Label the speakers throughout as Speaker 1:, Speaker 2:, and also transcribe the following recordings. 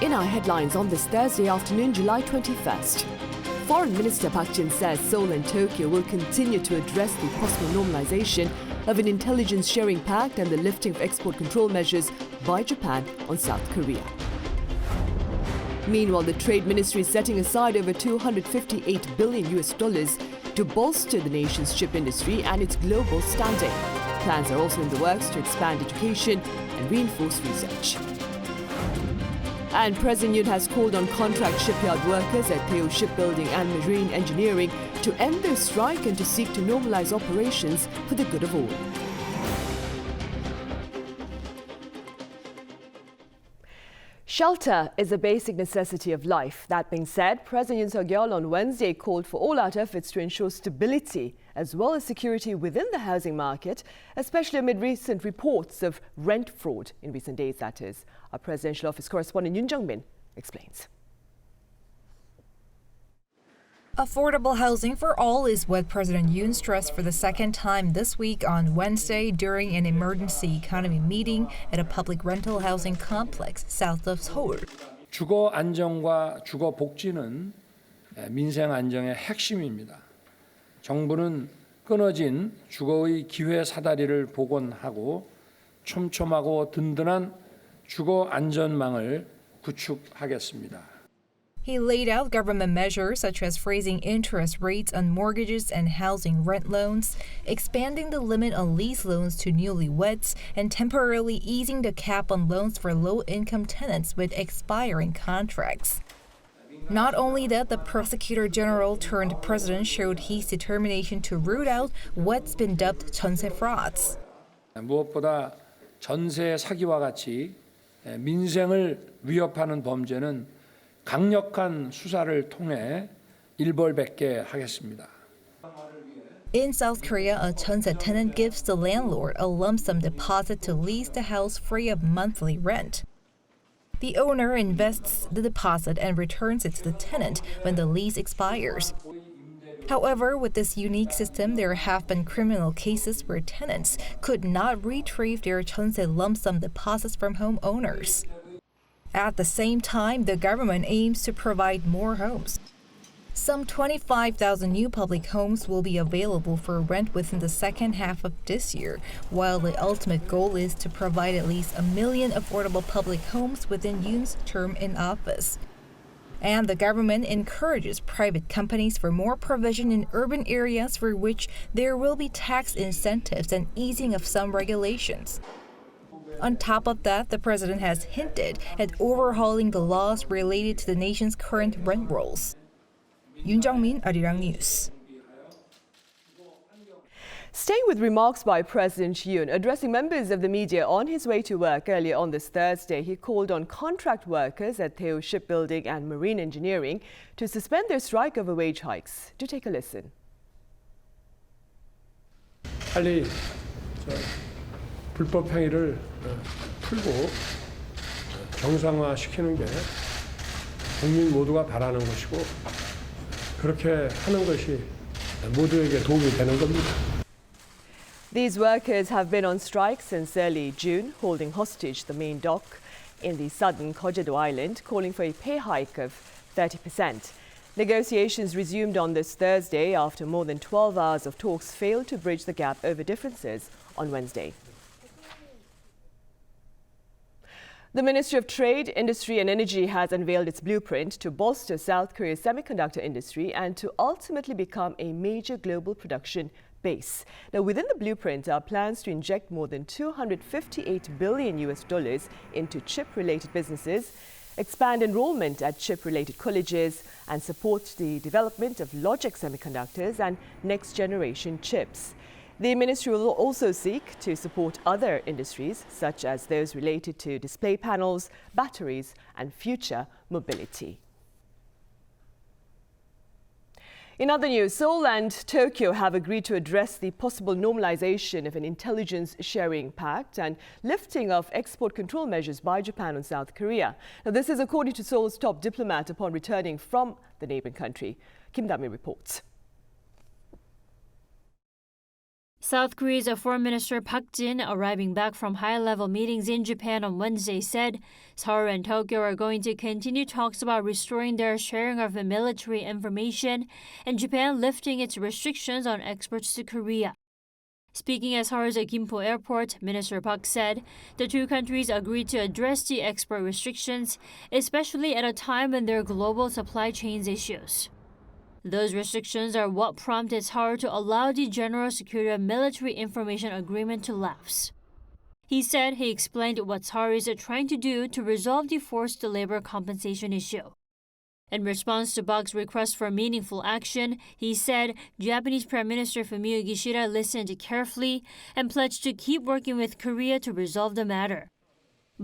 Speaker 1: In our headlines on this Thursday afternoon, July 21st. Foreign Minister Park Jin says Seoul and Tokyo will continue to address the possible normalization of an intelligence sharing pact and the lifting of export control measures by Japan on South Korea. Meanwhile, the Trade Ministry is setting aside over $258 billion to bolster the nation's ship industry and its global standing. Plans are also in the works to expand education and reinforce research. And President Yoon has called on contract shipyard workers at Daewoo Shipbuilding and Marine Engineering to end their strike and to seek to normalize operations for the good of all. Shelter is a basic necessity of life. That being said, President Yoon Suk-yeol on Wednesday called for all-out efforts to ensure stability as well as security within the housing market, especially amid recent reports of rent fraud in recent days, that is. Our presidential office correspondent Yoon Jung-min explains.
Speaker 2: Affordable housing for all is what President Yoon stressed for the second time this week on Wednesday during an emergency economy meeting at a public rental housing complex south of Seoul.
Speaker 3: 주거 안정과 주거 복지는 민생 안정의 핵심입니다. 정부는 끊어진 주거의 기회 사다리를 복원하고 촘촘하고 든든한 주거 안전망을 구축하겠습니다.
Speaker 2: He laid out government measures such as freezing interest rates on mortgages and housing rent loans, expanding the limit on lease loans to newlyweds, and temporarily easing the cap on loans for low-income tenants with expiring contracts. Not only that, the prosecutor general turned president showed his determination to root out what's been dubbed 전세 frauds.
Speaker 3: 무엇보다 전세 사기와 같이 민생을 위협하는 범죄는 강력한 수사를 통해 일벌백계 하겠습니다.
Speaker 2: In South Korea, a 전세 tenant gives the landlord a lump sum deposit to lease the house free of monthly rent. The owner invests the deposit and returns it to the tenant when the lease expires. However, with this unique system, there have been criminal cases where tenants could not retrieve their 전세 lump sum deposits from homeowners. At the same time, the government aims to provide more homes. Some 25,000 new public homes will be available for rent within the second half of this year, while the ultimate goal is to provide at least 1 million affordable public homes within Yoon's term in office. And the government encourages private companies for more provision in urban areas for which there will be tax incentives and easing of some regulations. On top of that, the president has hinted at overhauling the laws related to the nation's current rent rolls. Yoon Jung-min, Arirang News.
Speaker 1: Staying with remarks by President Yoon, addressing members of the media on his way to work earlier on this Thursday, he called on contract workers at Daewoo Shipbuilding and Marine Engineering to suspend their strike over wage hikes. Do take a listen.
Speaker 4: 빨리 불법 행위를 풀고 정상화시키는 게 국민 모두가 바라는 것이고 그렇게 하는 것이 모두에게 도움이 되는 겁니다.
Speaker 1: These workers have been on strike since early June, holding hostage the main dock in the southern Jeju Island, calling for a pay hike of 30%. Negotiations resumed on this Thursday after more than 12 hours of talks failed to bridge the gap over differences on Wednesday. The Ministry of Trade, Industry and Energy has unveiled its blueprint to bolster South Korea's semiconductor industry and to ultimately become a major global production base. Now, within the blueprint are plans to inject more than $258 billion into chip-related businesses, expand enrollment at chip-related colleges, and support the development of logic semiconductors and next-generation chips. The ministry will also seek to support other industries, such as those related to display panels, batteries, and future mobility. In other news, Seoul and Tokyo have agreed to address the possible normalization of an intelligence sharing pact and lifting of export control measures by Japan on South Korea. Now, this is according to Seoul's top diplomat upon returning from the neighboring country. Kim Da-mi reports.
Speaker 5: South Korea's Foreign Minister Park Jin, arriving back from high-level meetings in Japan on Wednesday, said Seoul and Tokyo are going to continue talks about restoring their sharing of military information and Japan lifting its restrictions on exports to Korea. Speaking at Seoul's Gimpo Airport, Minister Park said the two countries agreed to address the export restrictions, especially at a time when there are global supply chains issues. Those restrictions are what prompted Seoul to allow the General Security and Military Information Agreement to lapse. He said he explained what Seoul is trying to do to resolve the forced labor compensation issue. In response to Park's request for meaningful action, he said Japanese Prime Minister Fumio Kishida listened carefully and pledged to keep working with Korea to resolve the matter.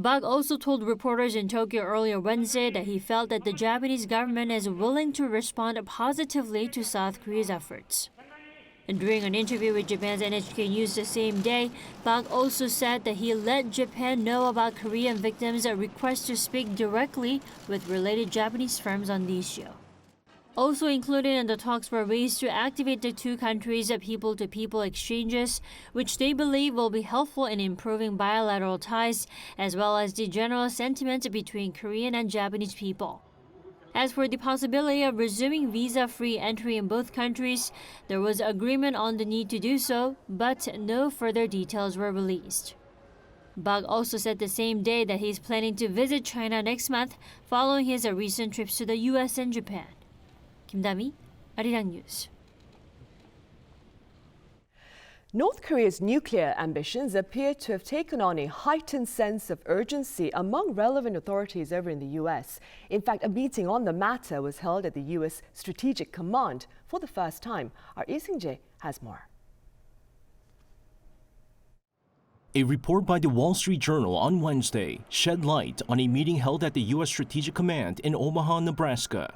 Speaker 5: Park also told reporters in Tokyo earlier Wednesday that he felt that the Japanese government is willing to respond positively to South Korea's efforts. And during an interview with Japan's NHK News the same day, Park also said that he let Japan know about Korean victims' request to speak directly with related Japanese firms on the issue. Also included in the talks were ways to activate the two countries' people-to-people exchanges, which they believe will be helpful in improving bilateral ties, as well as the general sentiment between Korean and Japanese people. As for the possibility of resuming visa-free entry in both countries, there was agreement on the need to do so, but no further details were released. Park also said the same day that he's planning to visit China next month following his recent trips to the US and Japan. 김다미, Arirang News.
Speaker 1: North Korea's nuclear ambitions appear to have taken on a heightened sense of urgency among relevant authorities over in the US. In fact, a meeting on the matter was held at the US Strategic Command for the first time. Our Lee Seung-jae has more.
Speaker 6: A report by the Wall Street Journal on Wednesday shed light on a meeting held at the US Strategic Command in Omaha, Nebraska.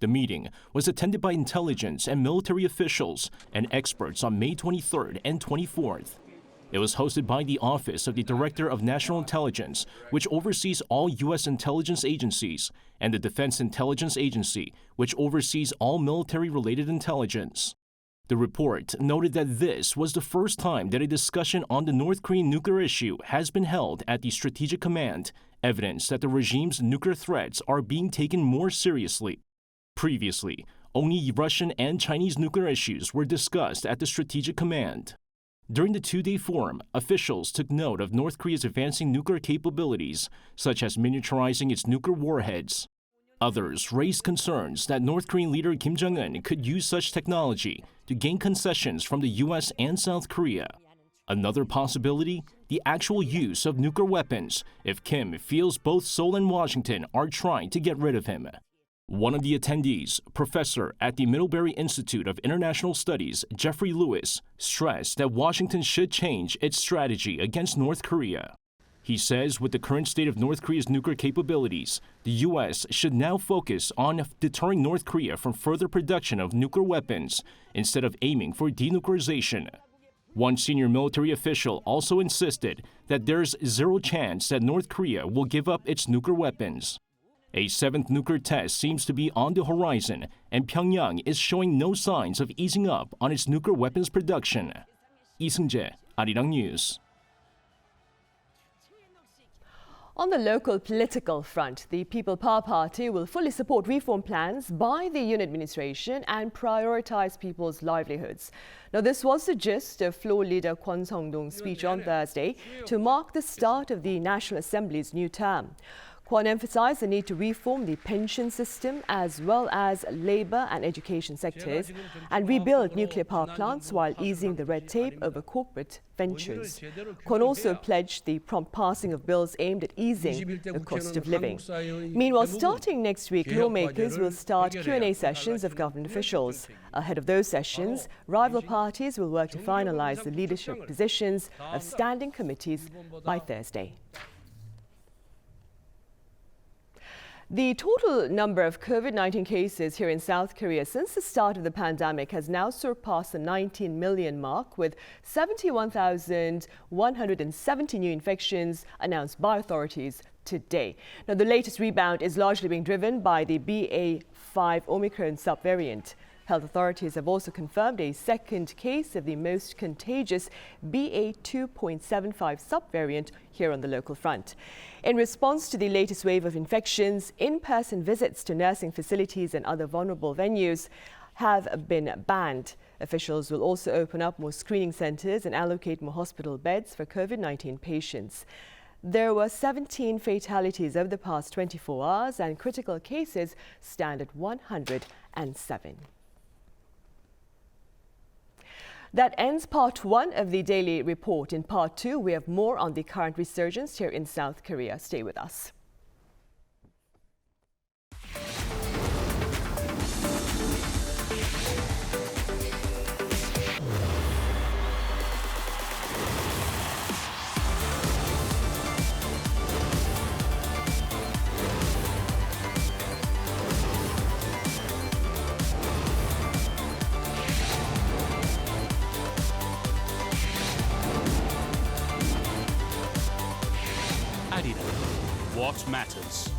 Speaker 6: The meeting was attended by intelligence and military officials and experts on May 23rd and 24th. It was hosted by the Office of the Director of National Intelligence, which oversees all U.S. intelligence agencies, and the Defense Intelligence Agency, which oversees all military-related intelligence. The report noted that this was the first time that a discussion on the North Korean nuclear issue has been held at the Strategic Command, evidence that the regime's nuclear threats are being taken more seriously. Previously, only Russian and Chinese nuclear issues were discussed at the Strategic Command. During the two-day forum, officials took note of North Korea's advancing nuclear capabilities, such as miniaturizing its nuclear warheads. Others raised concerns that North Korean leader Kim Jong-un could use such technology to gain concessions from the U.S. and South Korea. Another possibility, the actual use of nuclear weapons if Kim feels both Seoul and Washington are trying to get rid of him. One of the attendees, professor at the Middlebury Institute of International Studies, Jeffrey Lewis, stressed that Washington should change its strategy against North Korea. He says with the current state of North Korea's nuclear capabilities, the U.S. should now focus on deterring North Korea from further production of nuclear weapons instead of aiming for denuclearization. One senior military official also insisted that there's zero chance that North Korea will give up its nuclear weapons. A seventh nuclear test seems to be on the horizon, and Pyongyang is showing no signs of easing up on its nuclear weapons production. Lee Seung-jae, Arirang News.
Speaker 1: On the local political front, the People Power Party will fully support reform plans by the Yoon administration and prioritize people's livelihoods. Now, this was the gist of floor leader Kwon Sung-dong's speech on Thursday to mark the start of the National Assembly's new term. Kwon emphasized the need to reform the pension system as well as labor and education sectors and rebuild nuclear power plants while easing the red tape over corporate ventures. Kwon also pledged the prompt passing of bills aimed at easing the cost of living. Meanwhile, starting next week, lawmakers will start Q&A sessions of government officials. Ahead of those sessions, rival parties will work to finalize the leadership positions of standing committees by Thursday. The total number of COVID-19 cases here in South Korea since the start of the pandemic has now surpassed the 19 million mark, with 71,170 new infections announced by authorities today. Now, the latest rebound is largely being driven by the BA.5 Omicron subvariant. Health authorities have also confirmed a second case of the most contagious BA.2.75 subvariant here on the local front. In response to the latest wave of infections, in-person visits to nursing facilities and other vulnerable venues have been banned. Officials will also open up more screening centres and allocate more hospital beds for COVID-19 patients. There were 17 fatalities over the past 24 hours and critical cases stand at 107. That ends part 1 of the daily report. In part 2, we have more on the current resurgence here in South Korea. Stay with us.
Speaker 7: Arirang, what matters?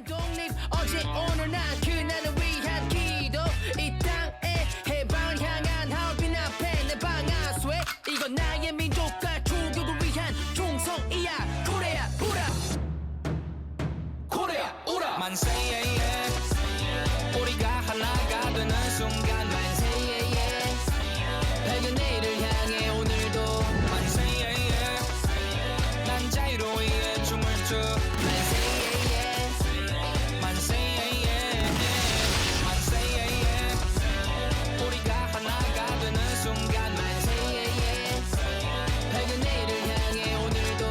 Speaker 8: 독립 어제 오늘 난 그날을 위한 기도 이 땅의 해방을 향한 하얼빈 앞에 내 방아쇠 이건 나의 민족과 조국을 위한 충성이야 코리아 오라 코리아 오라 만세 우리가 하나가 되는 순간 만세 밝은 내일을 향해 오늘도 만세 난 자유로이에 춤을 춰 만세 우리가 하나가 되는 순간 만세 밝은 내일을 향해 오늘도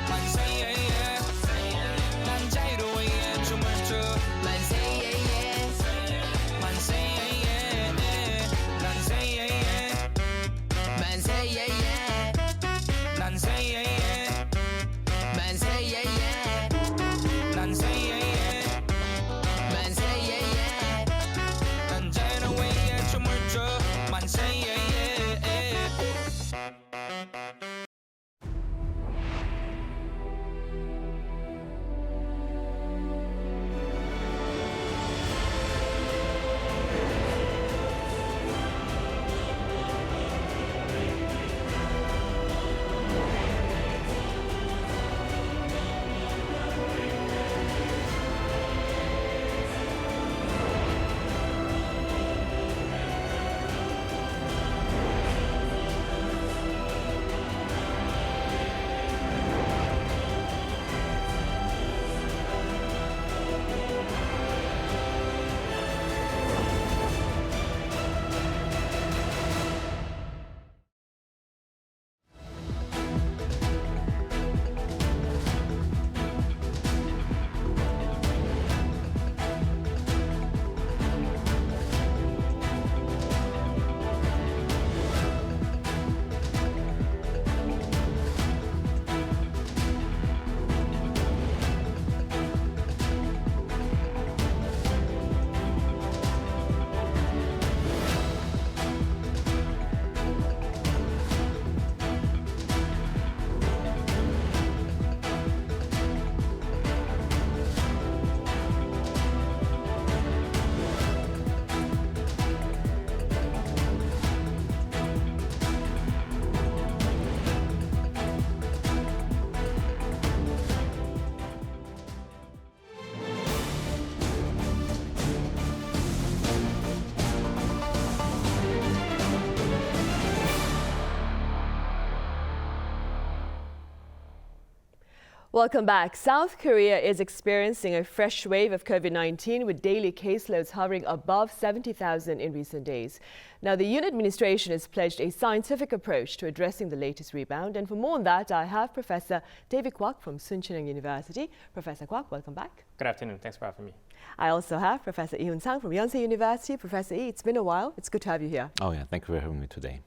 Speaker 8: 만세 난 자유로이에 춤을 춰 만세 만세
Speaker 1: Welcome back. South Korea is experiencing a fresh wave of COVID-19 with daily caseloads hovering above 70,000 in recent days. Now, the Yoon administration has pledged a scientific approach to addressing the latest rebound. And for more on that, I have Professor David Kwak from Suncheon University. Professor Kwak, welcome back.
Speaker 9: Good afternoon. Thanks for having me.
Speaker 1: I also have Professor Lee Sang from Yonsei University. Professor Lee, it's been a while. It's good to have you here.
Speaker 10: Oh yeah, thank you for having me today.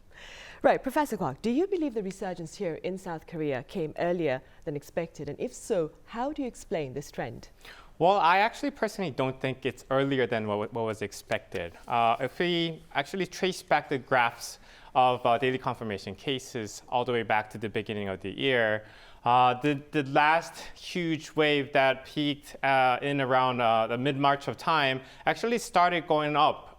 Speaker 1: Right, Professor Kwak, do you believe the resurgence here in South Korea came earlier than expected? And if so, how do you explain this trend?
Speaker 9: Well, I actually personally don't think it's earlier than what was expected. If we actually trace back the graphs of daily confirmation cases all the way back to the beginning of the year, the last huge wave that peaked in around the mid-March of time actually started going up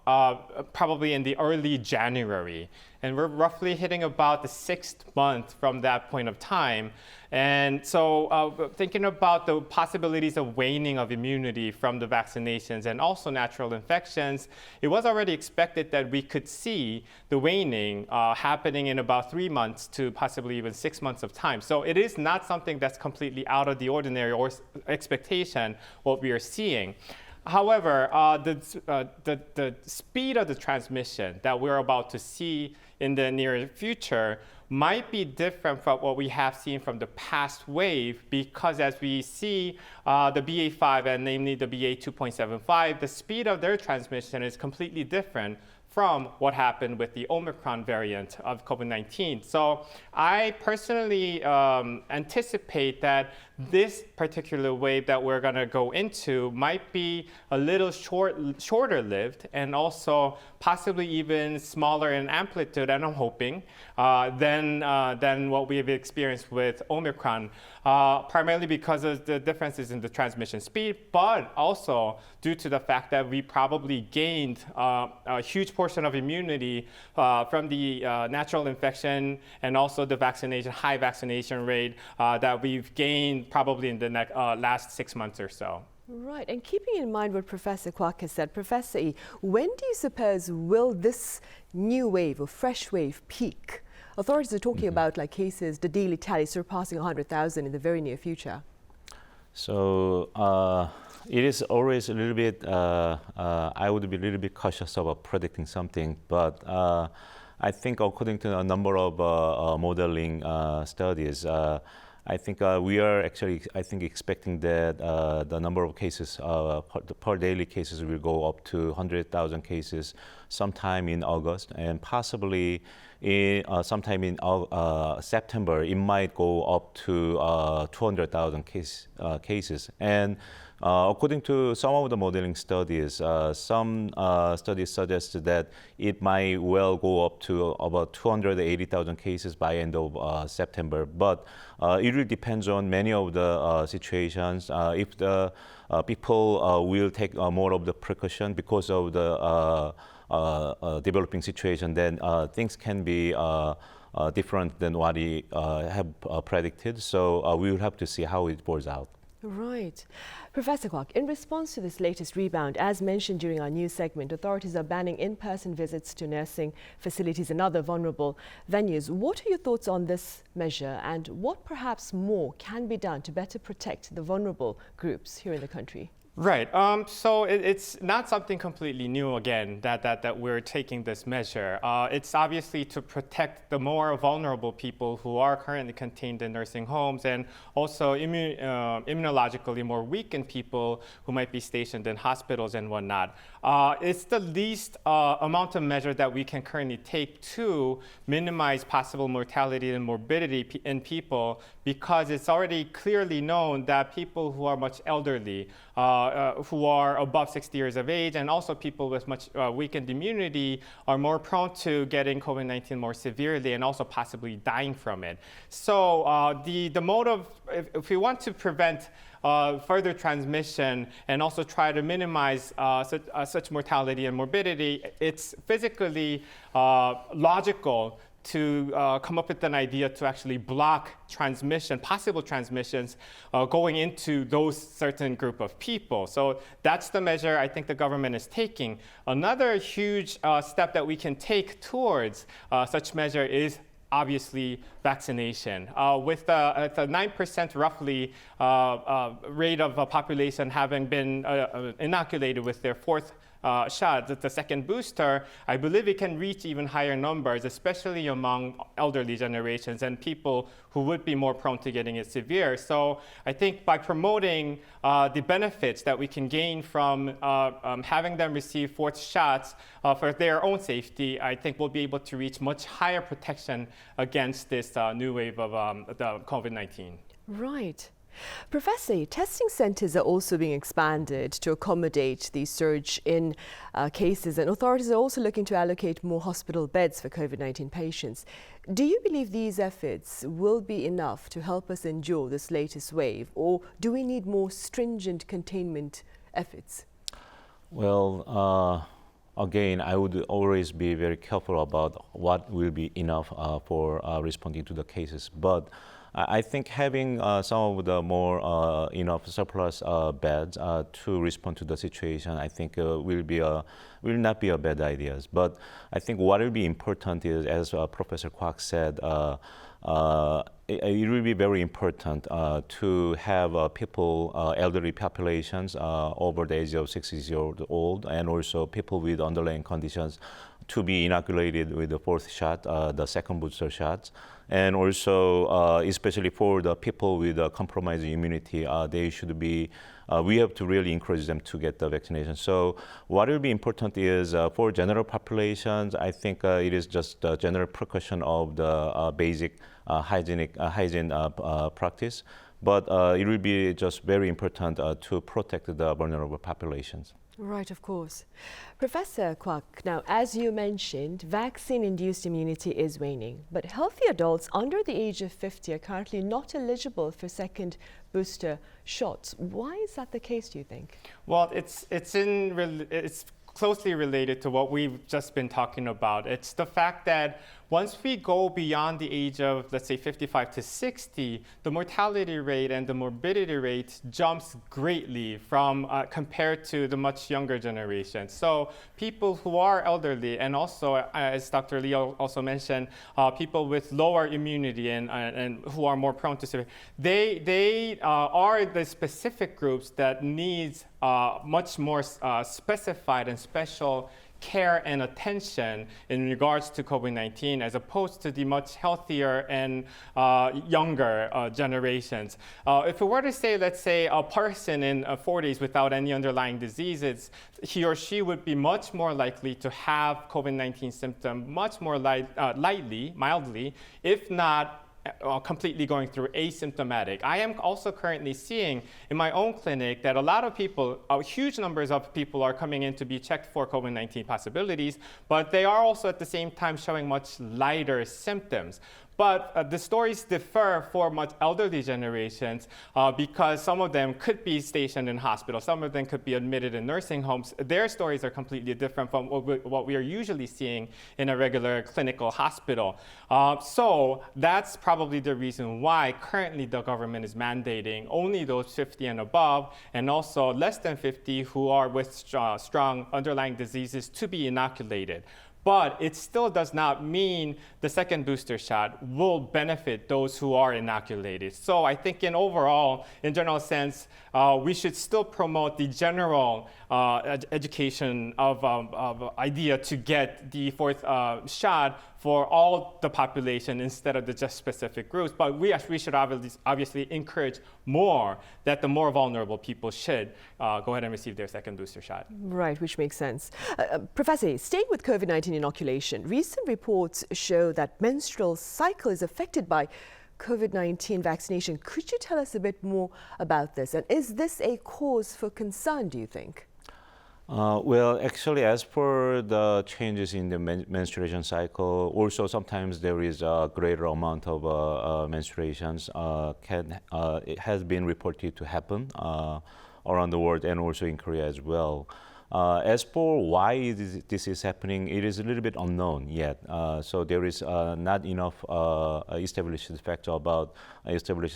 Speaker 9: probably in the early January. And we're roughly hitting about the 6th month from that point of time. And so thinking about the possibilities of waning of immunity from the vaccinations and also natural infections, it was already expected that we could see the waning happening in about 3 months to possibly even 6 months of time. So it is not something that's completely out of the ordinary or expectation what we are seeing. However, the speed of the transmission that we're about to see in the near future might be different from what we have seen from the past wave, because as we see the BA.5 and namely the BA 2.75, the speed of their transmission is completely different from what happened with the Omicron variant of COVID-19. So I personally anticipate that this particular wave that we're gonna go into might be a little shorter lived and also possibly even smaller in amplitude, and I'm hoping, than what we've experienced with Omicron, primarily because of the differences in the transmission speed, but also due to the fact that we probably gained a huge portion of immunity from the natural infection and also the high vaccination rate that we've gained probably in the last 6 months or so.
Speaker 1: Right, and keeping in mind what Professor Kwak has said, Professor E, when do you suppose will this new wave or fresh wave peak? Authorities are talking about like cases, the daily tally surpassing 100,000 in the very near future.
Speaker 10: So it is always a little bit, I would be a little bit cautious about predicting something, but I think according to a number of modeling studies, I think we are actually, expecting that the number of cases, per daily cases will go up to 100,000 cases sometime in August, and possibly sometime in September, it might go up to 200,000 cases. And according to some of the modeling studies, some studies suggest that it might well go up to about 280,000 cases by end of September. But it really depends on many of the situations. If the people will take more of the precaution because of the developing situation, then things can be different than what we have predicted. So we will have to see how it falls out.
Speaker 1: Right. Professor Kwak, in response to this latest rebound, as mentioned during our news segment, authorities are banning in-person visits to nursing facilities and other vulnerable venues. What are your thoughts on this measure, and what perhaps more can be done to better protect the vulnerable groups here in the country?
Speaker 9: Right. So it's not something completely new again that we're taking this measure. It's obviously to protect the more vulnerable people who are currently contained in nursing homes, and also immunologically more weakened people who might be stationed in hospitals and whatnot. It's the least amount of measure that we can currently take to minimize possible mortality and morbidity in people, because it's already clearly known that people who are much elderly, who are above 60 years of age, and also people with much weakened immunity are more prone to getting COVID-19 more severely and also possibly dying from it. So the mode of, if we want to prevent further transmission and also try to minimize such mortality and morbidity, it's physically logical to come up with an idea to actually block transmission, possible transmissions going into those certain group of people. So that's the measure I think the government is taking. Another huge step that we can take towards such measure is obviously vaccination. With the 9% roughly rate of a population having been inoculated with their fourth shot, the second booster, I believe it can reach even higher numbers, especially among elderly generations and people who would be more prone to getting it severe. So I think by promoting the benefits that we can gain from having them receive fourth shots for their own safety, I think we'll be able to reach much higher protection against this new wave of the COVID-19.
Speaker 1: Right. Professor, testing centres are also being expanded to accommodate the surge in cases, and authorities are also looking to allocate more hospital beds for COVID-19 patients. Do you believe these efforts will be enough to help us endure this latest wave, or do we need more stringent containment efforts?
Speaker 10: Well, again, I would always be very careful about what will be enough for responding to the cases. But I think having some of the more enough surplus beds to respond to the situation, I think will not be a bad idea. But I think what will be important is, as Professor Kwak said, it will be very important to have people, elderly populations over the age of 60 years old, and also people with underlying conditions to be inoculated with the fourth shot, the second booster shots. And also, especially for the people with compromised immunity, they should be, we have to really encourage them to get the vaccination. So what will be important is for general populations, I think it is just the general precaution of the basic hygiene practice. But it will be just very important to protect the vulnerable populations.
Speaker 1: Right, of course. Professor Kwak, now, as you mentioned, vaccine-induced immunity is waning, but healthy adults under the age of 50 are currently not eligible for second booster shots. Why is that the case, do you think?
Speaker 9: Well, it's closely related to what we've just been talking about. It's the fact that once we go beyond the age of, let's say, 55 to 60, the mortality rate and the morbidity rate jumps greatly from compared to the much younger generation. So people who are elderly, and also, as Dr. Lee also mentioned, people with lower immunity and who are more prone to severe, they are the specific groups that needs much more specified and special care and attention in regards to COVID-19, as opposed to the much healthier and younger generations. If we were to say, let's say, a person in 40s without any underlying diseases, he or she would be much more likely to have COVID-19 symptoms much more mildly, if not completely going through asymptomatic. I am also currently seeing in my own clinic that a lot of people, huge numbers of people are coming in to be checked for COVID-19 possibilities, but they are also at the same time showing much lighter symptoms. But the stories differ for much elderly generations because some of them could be stationed in hospitals, some of them could be admitted in nursing homes. Their stories are completely different from what we are usually seeing in a regular clinical hospital. So that's probably the reason why currently the government is mandating only those 50 and above, and also less than 50 who are with strong underlying diseases to be inoculated. But it still does not mean the second booster shot will benefit those who are inoculated. So I think in general sense, we should still promote the general education of idea to get the fourth shot for all the population instead of the just specific groups. But we should obviously encourage more that the more vulnerable people should go ahead and receive their second booster shot.
Speaker 1: Right, which makes sense. Professor, staying with COVID-19 inoculation, recent reports show that menstrual cycle is affected by COVID-19 vaccination. Could you tell us a bit more about this? And is this a cause for concern, do you think?
Speaker 10: Well, actually, as for the changes in the menstruation cycle, also sometimes there is a greater amount of menstruations it has been reported to happen around the world and also in Korea as well. As for why this is happening, it is a little bit unknown yet. So there is not enough established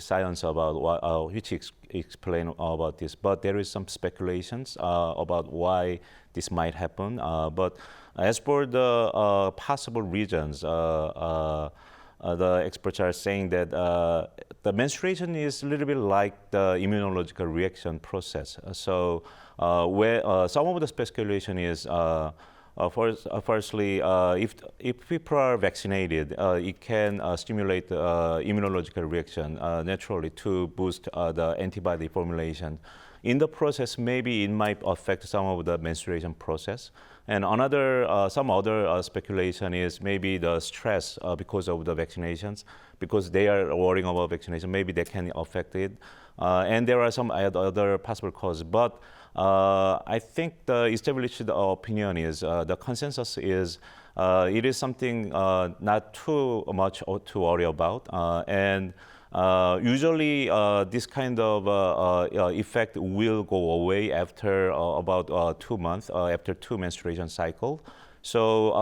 Speaker 10: science about which explain about this. But there is some speculations about why this might happen. But as for the possible reasons, the experts are saying that the menstruation is a little bit like the immunological reaction process. So where some of the speculation is, firstly, if people are vaccinated, it can stimulate the immunological reaction naturally to boost the antibody formulation in the process, maybe it might affect some of the menstruation process. And some other speculation is maybe the stress because of the vaccinations, because they are worrying about vaccination, maybe they can affect it. And there are some other possible causes. But I think the established opinion is, the consensus is, it is something not too much to worry about. And usually this kind of effect will go away after about 2 months, after 2 menstruation cycle. So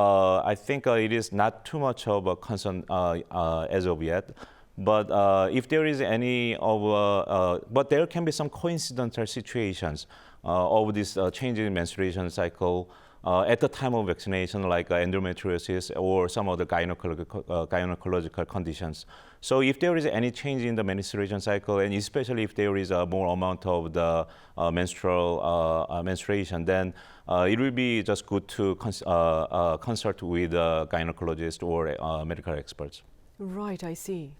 Speaker 10: I think it is not too much of a concern as of yet. But if there is any but there can be some coincidental situations of this changing menstruation cycle at the time of vaccination, like endometriosis or some other gynecological conditions. So if there is any change in the menstruation cycle, and especially if there is a more amount of the menstruation, then it will be just good to consult with a gynecologist or medical experts.
Speaker 1: Right, I see.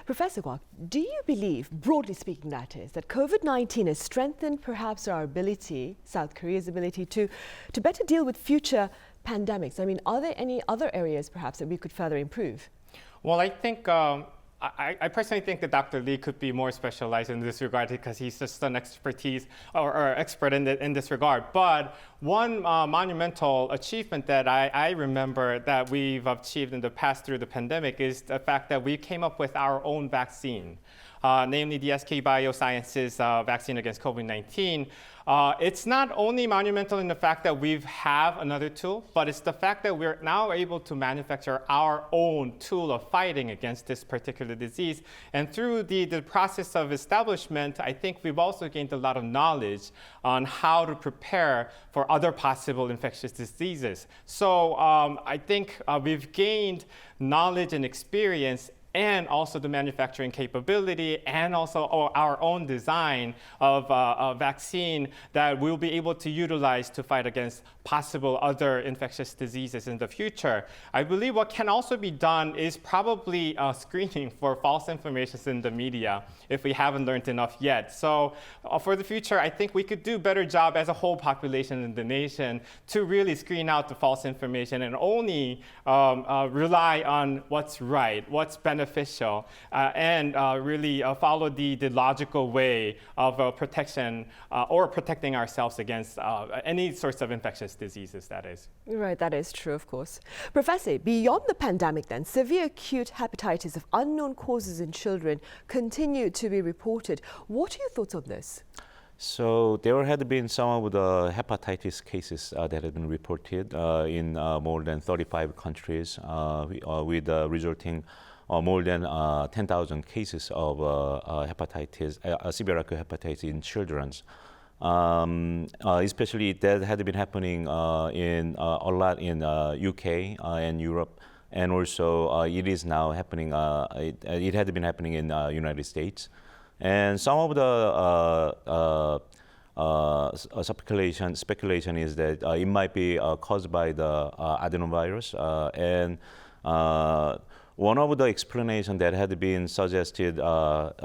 Speaker 1: Professor Kwak, do you believe, broadly speaking that is, that COVID-19 has strengthened perhaps our ability, South Korea's ability, to better deal with future pandemics? I mean, are there any other areas perhaps that we could further improve?
Speaker 9: Well, I think I personally think that Dr. Lee could be more specialized in this regard because he's just an expertise or expert in this regard. But one monumental achievement that I remember that we've achieved in the past through the pandemic is the fact that we came up with our own vaccine, namely the SK Biosciences vaccine against COVID-19. It's not only monumental in the fact that we have another tool, but it's the fact that we're now able to manufacture our own tool of fighting against this particular disease. And through the process of establishment, I think we've also gained a lot of knowledge on how to prepare for other possible infectious diseases. So I think we've gained knowledge and experience and also the manufacturing capability and also our own design of a vaccine that we'll be able to utilize to fight against possible other infectious diseases in the future. I believe what can also be done is probably screening for false information in the media if we haven't learned enough yet. So for the future, I think we could do a better job as a whole population in the nation to really screen out the false information and only rely on what's right, what's beneficial, and really follow the logical way of protection or protecting ourselves against any sorts of infectious diseases, that is.
Speaker 1: Right, that is true, of course. Professor, beyond the pandemic then, severe acute hepatitis of unknown causes in children continue to be reported. What are your thoughts on this?
Speaker 10: So there had been some of the hepatitis cases that had been reported in more than 35 countries with resulting more than 10,000 cases of hepatitis, severe acute hepatitis in children. Especially that had been happening in a lot in UK and Europe, and also it is now happening. It had been happening in United States, and some of the speculation is that it might be caused by the adenovirus, and one of the explanations that had been suggested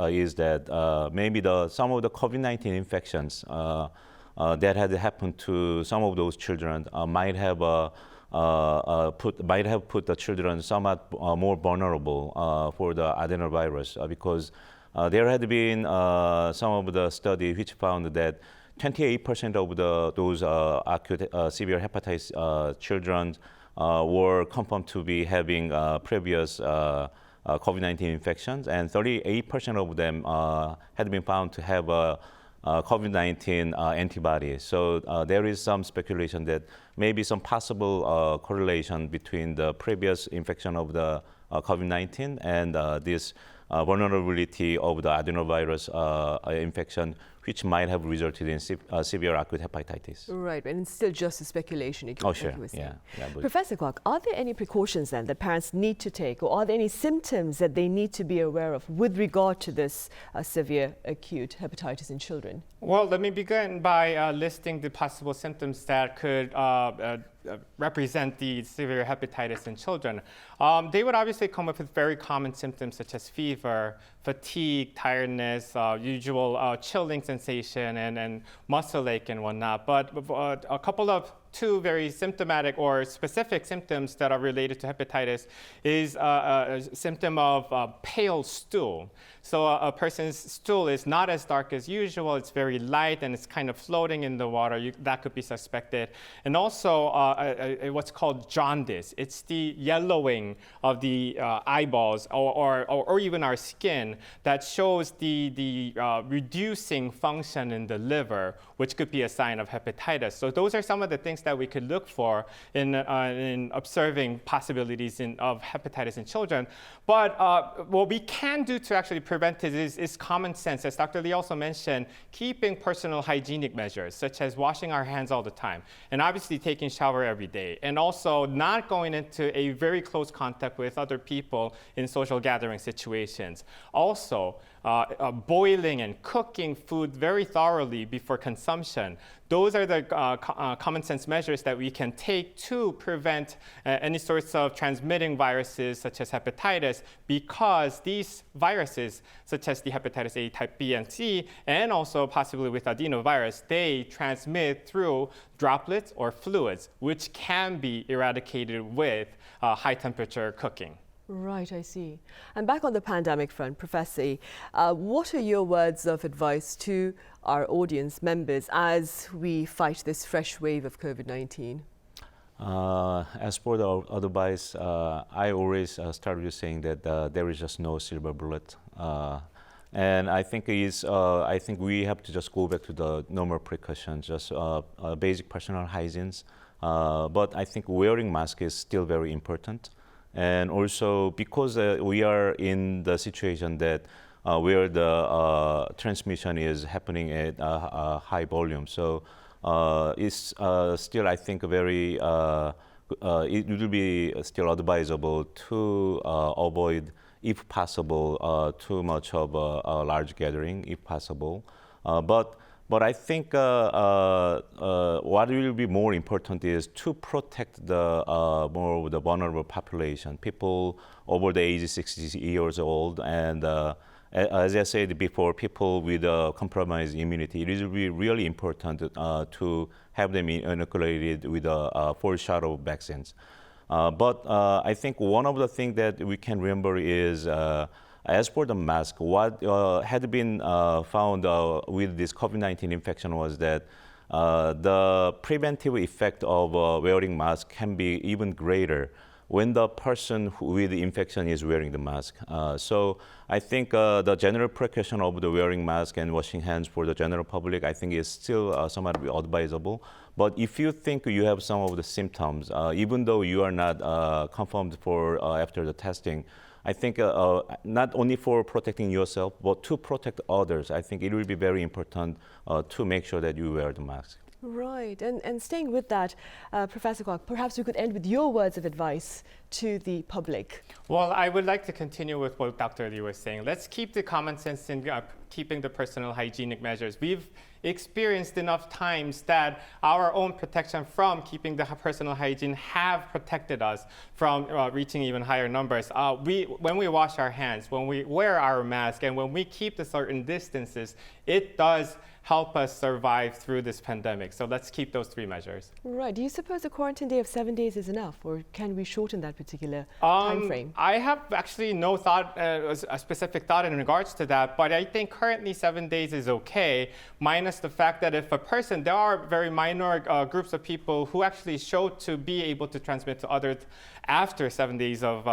Speaker 10: is that maybe some of the COVID-19 infections that had happened to some of those children might have put the children somewhat more vulnerable for the adenovirus because there had been some of the study which found that 28% of those acute severe hepatitis children were confirmed to be having previous COVID-19 infections, and 38% of them had been found to have COVID-19 antibodies. So there is some speculation that maybe some possible correlation between the previous infection of the COVID-19 and this vulnerability of the adenovirus infection, which might have resulted in severe acute hepatitis.
Speaker 1: Right, and it's still just a speculation.
Speaker 10: Oh, sure. Yeah,
Speaker 1: Professor Kwak, are there any precautions then that parents need to take, or are there any symptoms that they need to be aware of with regard to this severe acute hepatitis in children?
Speaker 9: Well, let me begin by listing the possible symptoms that could represent the severe hepatitis in children, they would obviously come up with very common symptoms such as fever, fatigue, tiredness, usual chilling sensation, and muscle ache and whatnot. But a couple of two very symptomatic or specific symptoms that are related to hepatitis is a symptom of pale stool. So a person's stool is not as dark as usual. It's very light and it's kind of floating in the water. That could be suspected. And also what's called jaundice. It's the yellowing of the eyeballs or even our skin that shows the reducing function in the liver, which could be a sign of hepatitis. So those are some of the things that we could look for in observing possibilities of hepatitis in children. But what we can do to actually prevent it is common sense. As Dr. Lee also mentioned, keeping personal hygienic measures, such as washing our hands all the time, and obviously taking shower every day, and also not going into a very close contact with other people in social gathering situations. Also, boiling and cooking food very thoroughly before consumption. Those are the common sense measures that we can take to prevent any sorts of transmitting viruses such as hepatitis, because these viruses, such as the hepatitis A type B and C, and also possibly with adenovirus, they transmit through droplets or fluids, which can be eradicated with high temperature cooking.
Speaker 1: Right, I see. And back on the pandemic front, Professor, what are your words of advice to our audience members as we fight this fresh wave of COVID-19?
Speaker 10: As for the advice, I always start with saying that there is just no silver bullet. And I think we have to just go back to the normal precautions, just basic personal hygiene. But I think wearing mask is still very important. And also because we are in the situation that where the transmission is happening at a high volume. So it's still, I think, very, it will be still advisable to avoid, if possible, too much of a large gathering, if possible. But I think what will be more important is to protect the more the vulnerable population, people over the age of 60 years old, and as I said before, people with compromised immunity. It is really important to have them inoculated with a full shot of vaccines. But I think one of the things that we can remember is as for the mask, what had been found with this COVID-19 infection was that the preventive effect of wearing mask can be even greater when the person with the infection is wearing the mask. So I think the general precaution of the wearing mask and washing hands for the general public, I think is still somewhat advisable. But if you think you have some of the symptoms, even though you are not confirmed for after the testing, I think not only for protecting yourself, but to protect others, I think it will be very important to make sure that you wear the mask.
Speaker 1: Right, and staying with that, Professor Kwok, perhaps we could end with your words of advice to the public.
Speaker 9: Well, I would like to continue with what Dr. Lee was saying. Let's keep the common sense in keeping the personal hygienic measures. We've experienced enough times that our own protection from keeping the personal hygiene have protected us from reaching even higher numbers. When we wash our hands, when we wear our mask, and when we keep the certain distances, it does help us survive through this pandemic. So let's keep those three measures.
Speaker 1: Right. Do you suppose a quarantine day of 7 days is enough, or can we shorten that particular time frame?
Speaker 9: I have actually no thought, a specific thought in regards to that, but I think currently 7 days is okay, minus the fact that if a person, there are very minor groups of people who actually show to be able to transmit to others after 7 days of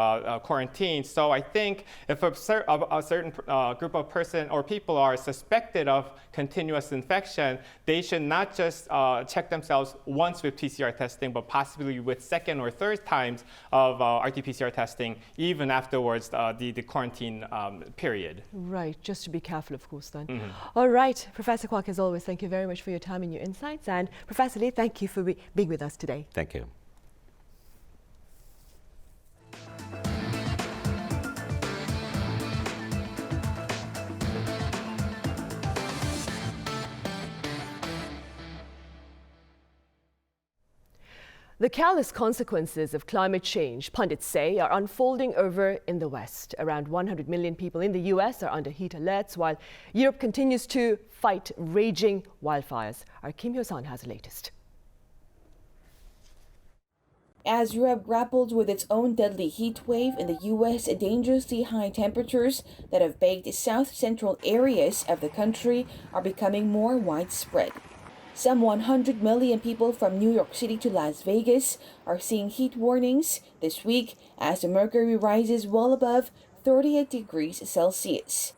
Speaker 9: quarantine. So I think if a certain group of person or people are suspected of continuous infection, they should not just check themselves once with PCR testing, but possibly with second or third times of RT-PCR testing, even afterwards the quarantine period.
Speaker 1: Right, just to be careful, of course, then. All right, Professor Kwok, as always, thank you very much for your time and your insights. And Professor Lee, thank you for being with us today.
Speaker 10: Thank you.
Speaker 1: The callous consequences of climate change, pundits say, are unfolding over in the West. Around 100 million people in the US are under heat alerts, while Europe continues to fight raging wildfires. Our Kim Hyo-sun has the latest.
Speaker 11: As Europe grappled with its own deadly heat wave in the US, dangerously high temperatures that have baked south-central areas of the country are becoming more widespread. Some 100 million people from New York City to Las Vegas are seeing heat warnings this week as the mercury rises well above 38 degrees Celsius.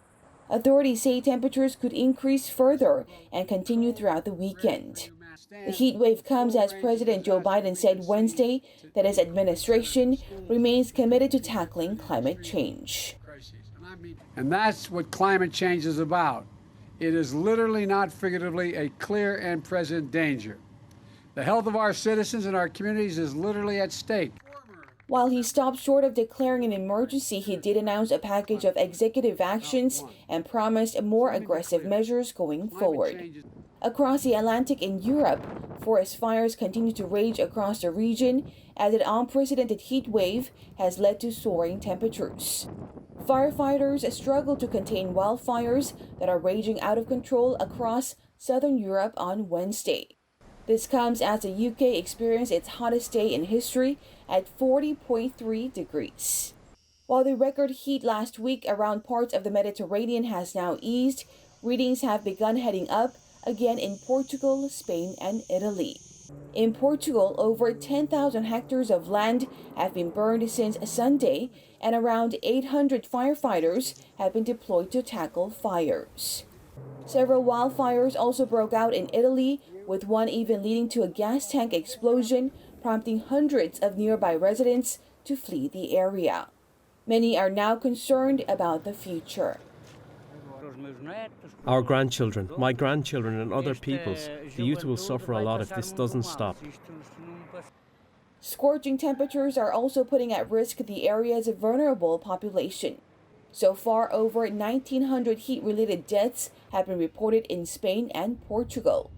Speaker 11: Authorities say temperatures could increase further and continue throughout the weekend. The heat wave comes as President Joe Biden said Wednesday that his administration remains committed to tackling climate change.
Speaker 12: And that's what climate change is about. It is literally, not figuratively, a clear and present danger. The health of our citizens and our communities is literally at stake.
Speaker 11: While he stopped short of declaring an emergency, he did announce a package of executive actions and promised more aggressive measures going forward. Across the Atlantic in Europe, forest fires continue to rage across the region as an unprecedented heat wave has led to soaring temperatures. Firefighters struggle to contain wildfires that are raging out of control across southern Europe on Wednesday. This comes as the UK experienced its hottest day in history at 40.3 degrees. While the record heat last week around parts of the Mediterranean has now eased, readings have begun heading up again in Portugal, Spain, and Italy. In Portugal, over 10,000 hectares of land have been burned since Sunday, and around 800 firefighters have been deployed to tackle fires. Several wildfires also broke out in Italy, with one even leading to a gas tank explosion, prompting hundreds of nearby residents to flee the area. Many are now concerned about the future.
Speaker 13: Our grandchildren, my grandchildren and other people's, the youth will suffer a lot if this doesn't stop.
Speaker 11: Scorching temperatures are also putting at risk the area's vulnerable population. So far, over 1,900 heat-related deaths have been reported in Spain and Portugal.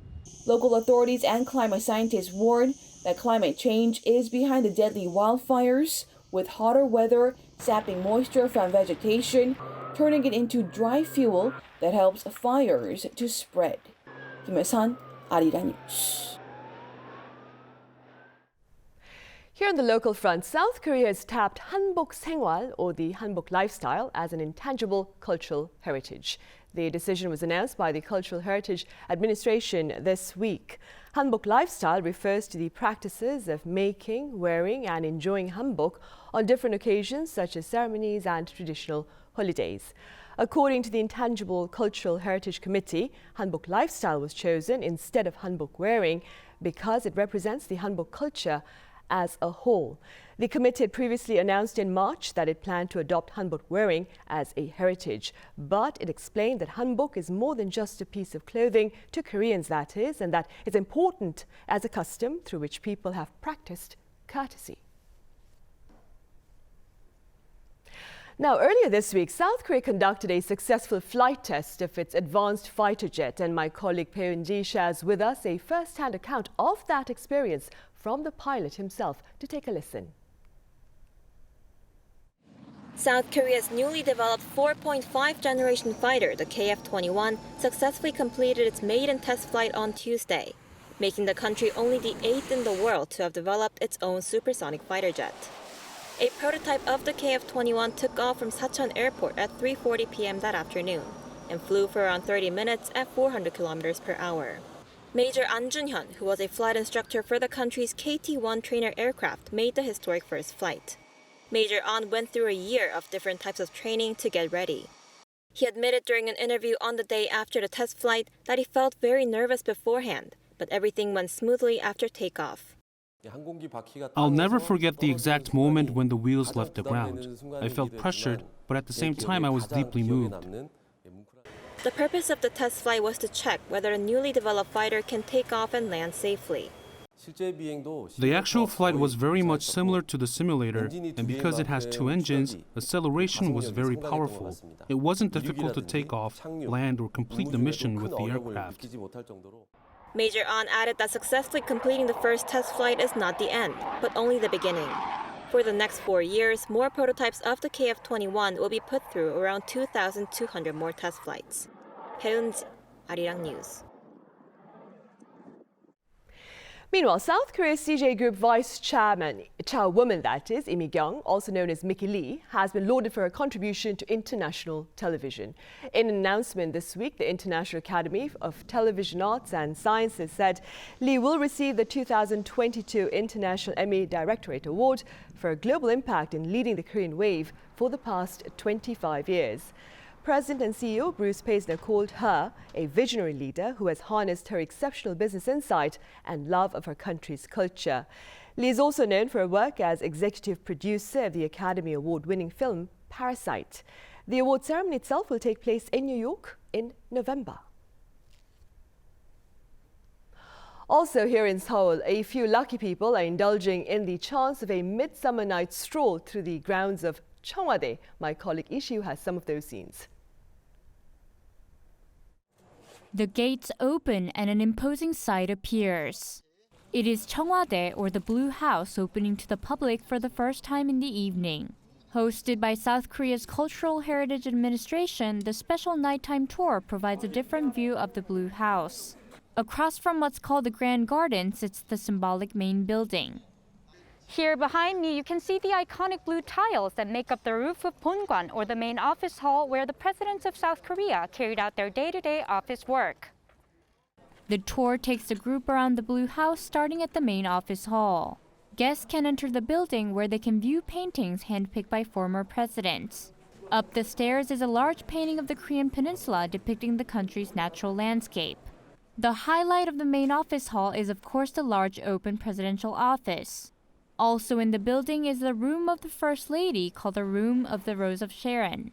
Speaker 11: Local authorities and climate scientists warn that climate change is behind the deadly wildfires, with hotter weather sapping moisture from vegetation, turning it into dry fuel that helps fires to spread. Kim Hyo-sun, Arirang News.
Speaker 1: Here on the local front, South Korea has tapped Hanbok 생활, or the Hanbok lifestyle, as an intangible cultural heritage. The decision was announced by the Cultural Heritage Administration this week. Hanbok lifestyle refers to the practices of making, wearing and enjoying hanbok on different occasions such as ceremonies and traditional holidays. According to the Intangible Cultural Heritage Committee, Hanbok lifestyle was chosen instead of hanbok wearing because it represents the hanbok culture as a whole. The committee had previously announced in March that it planned to adopt hanbok wearing as a heritage, but it explained that hanbok is more than just a piece of clothing, to Koreans that is, and that it's important as a custom through which people have practiced courtesy. Now, earlier this week, South Korea conducted a successful flight test of its advanced fighter jet, and my colleague Peun-ji shares with us a first-hand account of that experience from the pilot himself. To take a listen.
Speaker 14: South Korea's newly developed 4.5 generation fighter, the KF-21, successfully completed its maiden test flight on Tuesday, making the country only the 8th in the world to have developed its own supersonic fighter jet. A prototype of the KF-21 took off from Sachon Airport at 3:40 p.m. that afternoon and flew for around 30 minutes at 400 kilometers per hour. Major An Jun-hyun, who was a flight instructor for the country's KT-1 trainer aircraft, made the historic first flight. Major An went through a year of different types of training to get ready. He admitted during an interview on the day after the test flight that he felt very nervous beforehand, but everything went smoothly after takeoff.
Speaker 15: I'll never forget the exact moment when the wheels left the ground. I felt pressured, but at the same time I was deeply moved.
Speaker 14: The purpose of the test flight was to check whether a newly developed fighter can take off and land safely.
Speaker 15: The actual flight was very much similar to the simulator, and because it has two engines, acceleration was very powerful. It wasn't difficult to take off, land, or complete the mission with the aircraft.
Speaker 14: Major An added that successfully completing the first test flight is not the end, but only the beginning. For the next 4 years, more prototypes of the KF-21 will be put through around 2,200 more test flights. Heun-ji, Arirang News.
Speaker 1: Meanwhile, South Korea's CJ Group Vice Chairwoman, that is, Lee Mi-kyung, also known as Mickey Lee, has been lauded for her contribution to international television. In an announcement this week, the International Academy of Television Arts and Sciences said Lee will receive the 2022 International Emmy Directorate Award for her global impact in leading the Korean wave for the past 25 years. President and CEO Bruce Paisner called her a visionary leader who has harnessed her exceptional business insight and love of her country's culture. Lee is also known for her work as executive producer of the Academy Award-winning film Parasite. The award ceremony itself will take place in New York in November. Also here in Seoul, a few lucky people are indulging in the chance of a midsummer night stroll through the grounds of Cheongwade. My colleague Ishiu has some of those scenes.
Speaker 16: The gates open and an imposing sight appears. It is Cheongwade, or the Blue House, opening to the public for the first time in the evening. Hosted by South Korea's Cultural Heritage Administration, the special nighttime tour provides a different view of the Blue House. Across from what's called the Grand Garden sits the symbolic main building.
Speaker 17: Here behind me, you can see the iconic blue tiles that make up the roof of Bongwan, or the main office hall where the presidents of South Korea carried out their day-to-day office work.
Speaker 16: The tour takes the group around the Blue House, starting at the main office hall. Guests can enter the building where they can view paintings handpicked by former presidents. Up the stairs is a large painting of the Korean peninsula depicting the country's natural landscape. The highlight of the main office hall is, of course, the large open presidential office. Also in the building is the room of the First Lady, called the Room of the Rose of Sharon.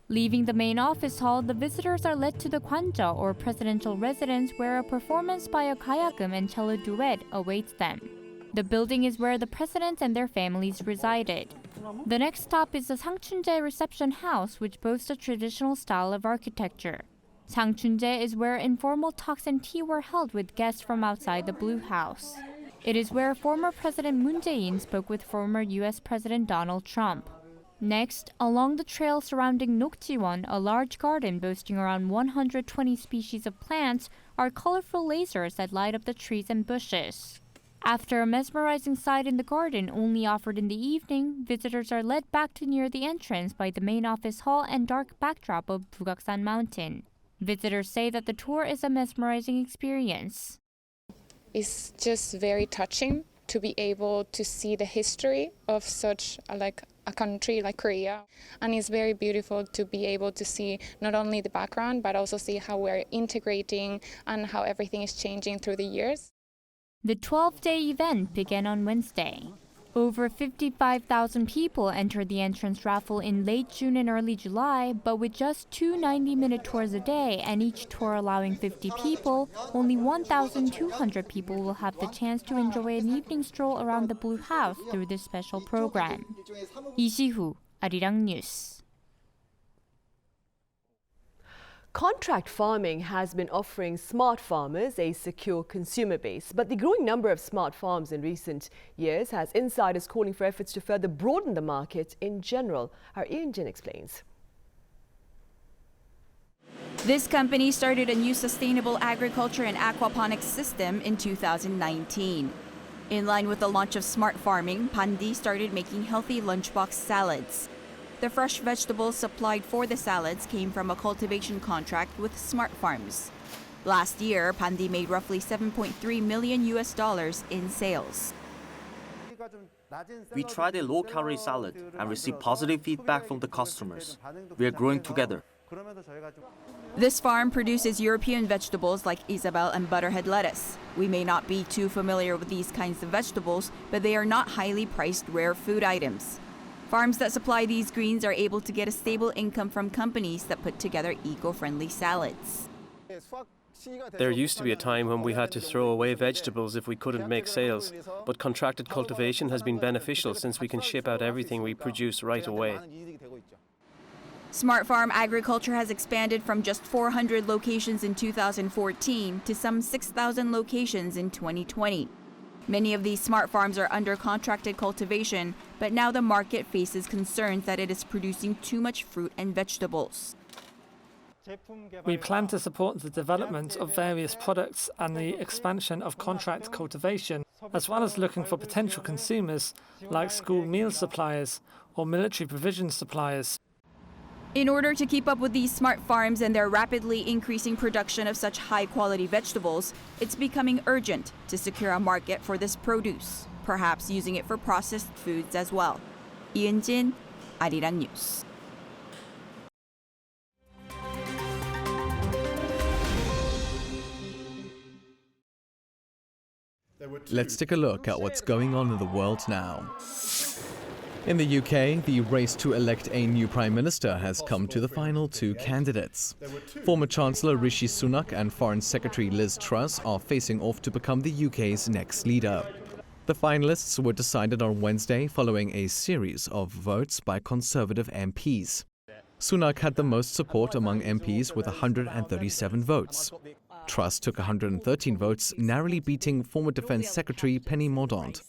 Speaker 16: Leaving the main office hall, the visitors are led to the Gwanja, or presidential residence, where a performance by a gayagum and cello duet awaits them. The building is where the presidents and their families resided. The next stop is the Sangchunjae Reception House, which boasts a traditional style of architecture. Sangchunjae is where informal talks and tea were held with guests from outside the Blue House. It is where former President Moon Jae-in spoke with former U.S. President Donald Trump. Next, along the trail surrounding Nokjiwon, a large garden boasting around 120 species of plants, are colorful lasers that light up the trees and bushes. After a mesmerizing sight in the garden only offered in the evening, visitors are led back to near the entrance by the main office hall and dark backdrop of Bugaksan Mountain. Visitors say that the tour is a mesmerizing experience.
Speaker 18: It's just very touching to be able to see the history of such a country like Korea. And it's very beautiful to be able to see not only the background, but also see how we're integrating and how everything is changing through the years.
Speaker 16: The 12-day event began on Wednesday. Over 55,000 people entered the entrance raffle in late June and early July, but with just 2 90-minute tours a day and each tour allowing 50 people, only 1,200 people will have the chance to enjoy an evening stroll around the Blue House through this special program. 이시후, Arirang News.
Speaker 1: Contract farming has been offering smart farmers a secure consumer base, but the growing number of smart farms in recent years has insiders calling for efforts to further broaden the market in general. Our Yoon explains.
Speaker 19: This company started a new sustainable agriculture and aquaponics system in 2019. In line with the launch of smart farming, Pandi started making healthy lunchbox salads. The fresh vegetables supplied for the salads came from a cultivation contract with Smart Farms. Last year, Pandi made roughly $7.3 million in sales.
Speaker 20: We tried a low-calorie salad and received positive feedback from the customers. We are growing together.
Speaker 19: This farm produces European vegetables like Isabel and butterhead lettuce. We may not be too familiar with these kinds of vegetables, but they are not highly priced rare food items. Farms that supply these greens are able to get a stable income from companies that put together eco-friendly salads.
Speaker 13: There used to be a time when we had to throw away vegetables if we couldn't make sales, but contracted cultivation has been beneficial since we can ship out everything we produce right away.
Speaker 19: Smart farm agriculture has expanded from just 400 locations in 2014 to some 6,000 locations in 2020. Many of these smart farms are under contracted cultivation, but now the market faces concerns that it is producing too much fruit and vegetables.
Speaker 21: We plan to support the development of various products and the expansion of contract cultivation, as well as looking for potential consumers like school meal suppliers or military provision suppliers.
Speaker 19: In order to keep up with these smart farms and their rapidly increasing production of such high-quality vegetables, it's becoming urgent to secure a market for this produce, perhaps using it for processed foods as well. Yoon, Arirang News.
Speaker 22: Let's take a look at what's going on in the world now. In the UK, the race to elect a new Prime Minister has come to the final two candidates. Former Chancellor Rishi Sunak and Foreign Secretary Liz Truss are facing off to become the UK's next leader. The finalists were decided on Wednesday following a series of votes by Conservative MPs. Sunak had the most support among MPs with 137 votes. Truss took 113 votes, narrowly beating former Defence Secretary Penny Mordaunt.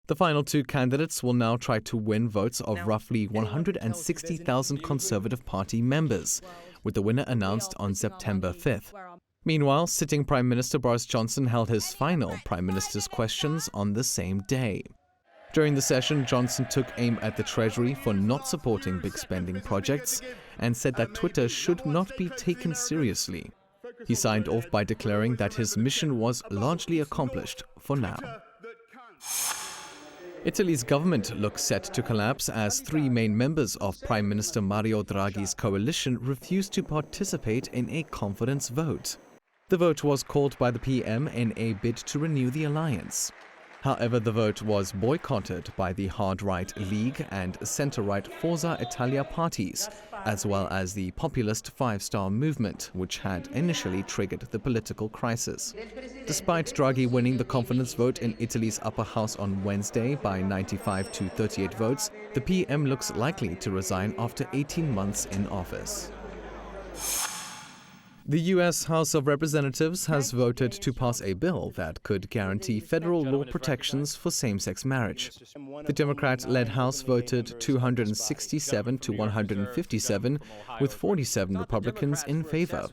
Speaker 22: The final two candidates will now try to win votes of roughly 160,000 Conservative Party members, with the winner announced on September 5th. Meanwhile, sitting Prime Minister Boris Johnson held his final Prime Minister's questions on the same day. During the session, Johnson took aim at the Treasury for not supporting big spending projects and said that Twitter should not be taken seriously. He signed off by declaring that his mission was largely accomplished for now. Italy's government looks set to collapse as three main members of Prime Minister Mario Draghi's coalition refused to participate in a confidence vote. The vote was called by the PM in a bid to renew the alliance. However, the vote was boycotted by the hard-right League and centre-right Forza Italia parties, as well as the populist Five Star Movement, which had initially triggered the political crisis. Despite Draghi winning the confidence vote in Italy's upper house on Wednesday by 95 to 38 votes, the PM looks likely to resign after 18 months in office. The U.S. House of Representatives has voted to pass a bill that could guarantee federal law protections for same-sex marriage. The Democrat-led House voted 267 to 157, with 47 Republicans in favor.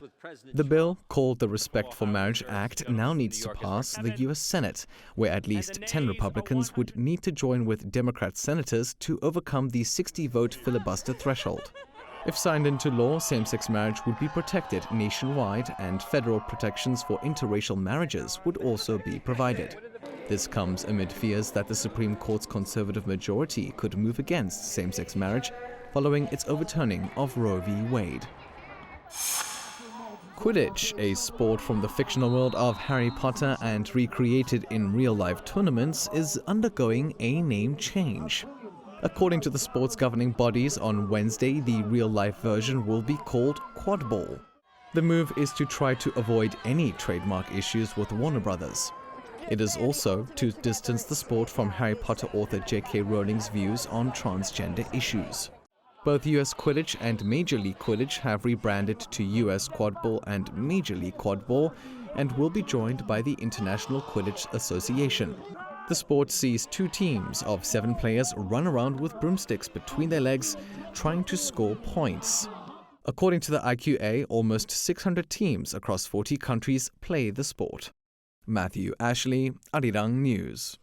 Speaker 22: The bill, called the Respect for Marriage Act, now needs to pass the U.S. Senate, where at least 10 Republicans would need to join with Democrat senators to overcome the 60-vote filibuster threshold. If signed into law, same-sex marriage would be protected nationwide and federal protections for interracial marriages would also be provided. This comes amid fears that the Supreme Court's conservative majority could move against same-sex marriage following its overturning of Roe v. Wade. Quidditch, a sport from the fictional world of Harry Potter and recreated in real-life tournaments, is undergoing a name change. According to the sport's governing bodies, on Wednesday, the real-life version will be called Quadball. The move is to try to avoid any trademark issues with Warner Brothers. It is also to distance the sport from Harry Potter author J.K. Rowling's views on transgender issues. Both U.S. Quidditch and Major League Quidditch have rebranded to U.S. Quadball and Major League Quadball and will be joined by the International Quidditch Association. The sport sees two teams of 7 players run around with broomsticks between their legs, trying to score points. According to the IQA, almost 600 teams across 40 countries play the sport. Matthew Ashley, Arirang News.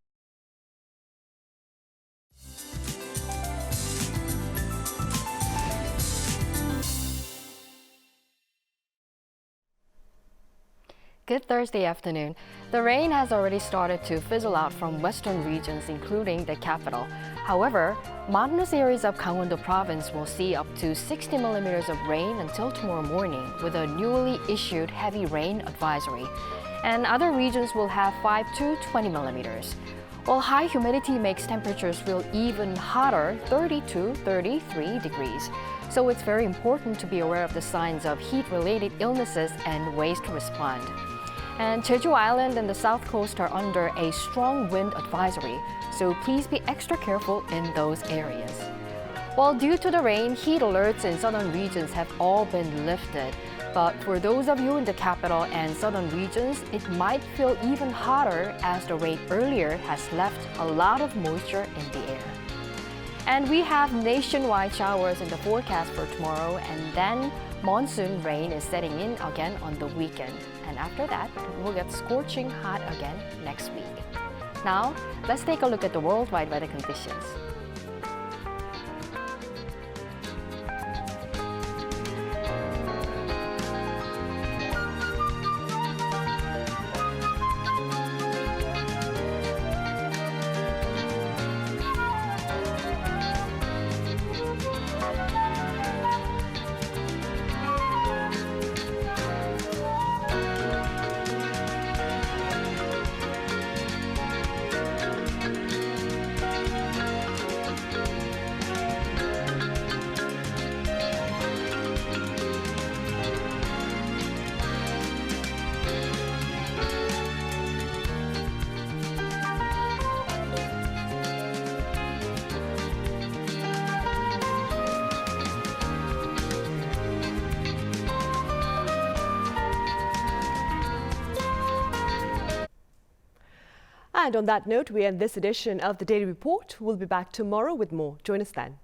Speaker 23: Good Thursday afternoon. The rain has already started to fizzle out from western regions, including the capital. However, mountainous areas of Gangwon-do province will see up to 60 millimeters of rain until tomorrow morning, with a newly issued heavy rain advisory. And other regions will have 5 to 20 millimeters. While high humidity makes temperatures feel even hotter, 30 to 33 degrees. So it's very important to be aware of the signs of heat-related illnesses and ways to respond. And Jeju Island and the south coast are under a strong wind advisory, so please be extra careful in those areas. Well, due to the rain, heat alerts in southern regions have all been lifted. But for those of you in the capital and southern regions, it might feel even hotter as the rain earlier has left a lot of moisture in the air. And we have nationwide showers in the forecast for tomorrow, and then monsoon rain is setting in again on the weekend. And after that, we'll get scorching hot again next week. Now, let's take a look at the worldwide weather conditions.
Speaker 1: And on that note, we end this edition of the Daily Report. We'll be back tomorrow with more. Join us then.